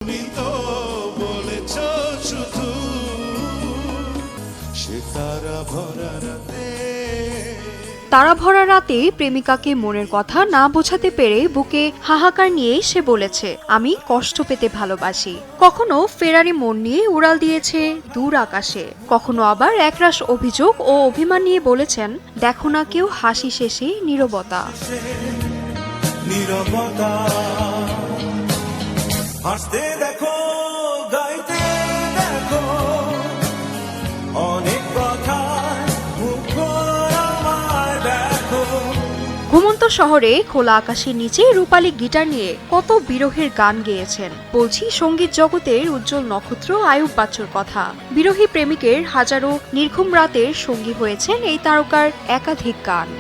তুমি তো বলেছো শুধু সে তারা ভরা রাতে। তারা ভরা রাতে প্রেমিকাকে মনের কথা না বোঝাতে পেরে বুকে হাহাকার নিয়ে সে বলেছে, আমি কষ্ট পেতে ভালোবাসি। কখনো ফেরারি মন নিয়ে উড়াল দিয়েছে দূর আকাশে, কখনো আবার একরাশ অভিযোগ ও অভিমান নিয়ে বলেছেন, দেখো না কেউ হাসি শেষে নীরবতা। নীরবতা হাসতে দেখো, গাইতে দেখো, অনেক কথা ঘুমন্ত শহরে খোলা আকাশের নিচে রূপালী গিটার নিয়ে কত বিরহের গান গেয়েছেন। বলছি সঙ্গীত জগতের উজ্জ্বল নক্ষত্র আয়ুব বাচ্চুর কথা। বিরহী প্রেমিকের হাজারো নির্ঘুম রাতের সঙ্গী হয়েছেন এই তারকার একাধিক গান।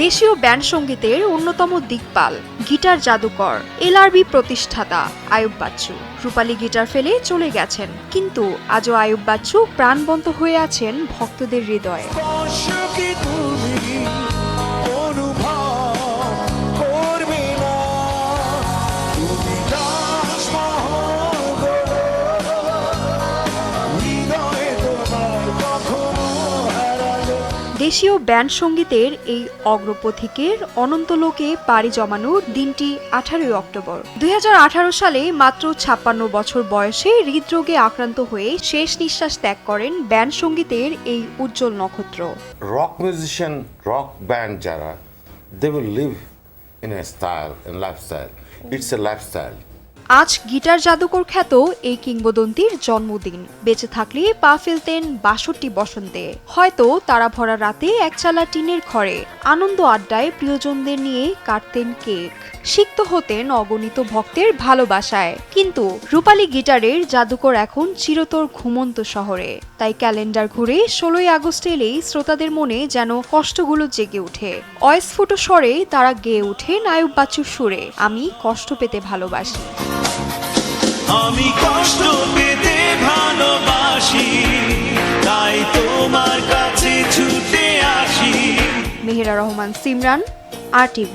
দেশীয় ব্যান্ড সঙ্গীতের অন্যতম দিকপাল, গিটার জাদুকর, এলআরবি প্রতিষ্ঠাতা আয়ুব বাচ্চু রূপালী গিটার ফেলে চলে গেছেন, কিন্তু আজও আয়ুব বাচ্চু প্রাণবন্ত হয়ে আছেন ভক্তদের হৃদয়ে। দেশীয় ব্যান্ড সঙ্গীতের এই অগ্রপথিকের অনন্ত লোকে পাড়ি জমানোর দিনটি 18 অক্টোবর 2018 সালে মাত্র 56 বছর বয়সে হৃদরোগে আক্রান্ত হয়ে শেষ নিঃশ্বাস ত্যাগ করেন ব্যান্ড সঙ্গীতের এই উজ্জ্বল নক্ষত্র। রক মিউজিশিয়ান, রক ব্যান্ড যারা, they will live in a style and lifestyle. It's a lifestyle. আজ গিটার জাদুকর খ্যাত এই কিংবদন্তির জন্মদিন। বেঁচে থাকলে পা ফেলতেন 62 বসন্তে, হয়তো তারা ভরা রাতে একচালা টিনের ঘরে আনন্দ আড্ডায় প্রিয়জনদের নিয়ে কাটতেন কেক, সিক্ত হতেন অগণিত ভক্তের ভালোবাসায়। কিন্তু রূপালী গিটারের জাদুকর এখন চিরতর ঘুমন্ত শহরে। তাই ক্যালেন্ডার ঘুরে 16 আগস্ট এলেই শ্রোতাদের মনে যেন কষ্টগুলো জেগে ওঠে। অস্ফুট স্বরে তারা গেয়ে ওঠেন আয়ুব বাচ্চুর সুরে, আমি কষ্ট পেতে ভালোবাসি। আমি কষ্ট পেতে ভালোবাসি, তাই তোমার কাছে ছুটে আসি। মেহেরা রহমান, সিমরান, RTV।